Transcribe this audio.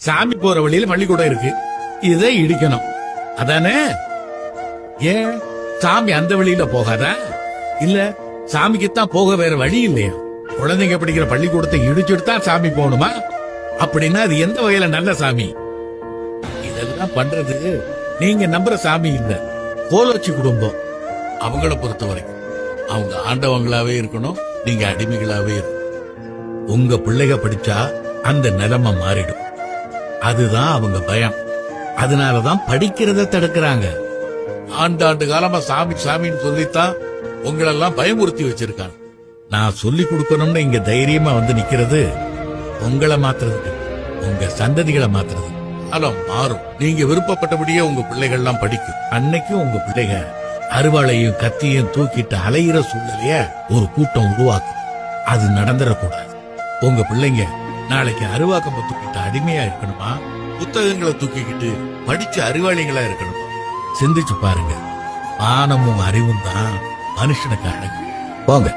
சாமி போற வழியில பள்ளிக்கூடம் இருக்கு, இதை இடிக்கணும் அதானே? ஏன் சாமி அந்த வழியில போகாதா? இல்ல சாமிக்குத்தான் போக வேற வழி இல்லையா? குழந்தைங்க படிக்கிற பள்ளிக்கூடத்தை இடிச்சுட்டு தான் சாமி போகணுமா? அப்படின்னா அது எந்த வகையில நல்ல சாமி? இதெல்லாம் பண்றது நீங்க நம்புற சாமி இல்ல, கோலோச்சி குடும்பம். அவங்கள பொறுத்த வரைக்கும் அவங்க ஆண்டவங்களாவே இருக்கணும், நீங்க அடிமைகளாவே இருக்கணும். உங்க பிள்ளைக படிச்சா அந்த நிலைமை மாறிடும், அதுதான் அவங்க பயம். அதனாலதான் படிக்கிறத தடுக்கிறாங்க. ஆண்டாண்டு காலமா சாமி சாமின்னு சொல்லித்தான் உங்களெல்லாம் பயமுறுத்தி வச்சிருக்காங்க. நான் சொல்லி கொடுக்கணும்னு இங்க தைரியமா வந்து நிக்கிறது உங்களை மாத்துறதுக்கு, உங்க சந்ததிகளை மாத்துறது. காலம் மாறும், நீங்க விருப்பப்பட்டபடியே உங்க பிள்ளைகள் எல்லாம் படிக்கும். அன்னைக்கும் உங்க பிள்ளைக அருவாளையும் கத்தியும் தூக்கிட்டு அலையிற சூழ்நிலைய ஒரு கூட்டம் உருவாக்கும். அது நடந்துடக்கூடாது. உங்க பிள்ளைங்க நாளைக்கு அருவாக்கம்ப தூக்கிட்டு அடிமையா இருக்கணுமா, புத்தகங்களை தூக்கிக்கிட்டு படிச்ச அறிவாளிகளா இருக்கணுமா? சிந்திச்சு பாருங்க. மானமும் அறிவும் தான் மனுஷனுக்கு அழகு. போங்க.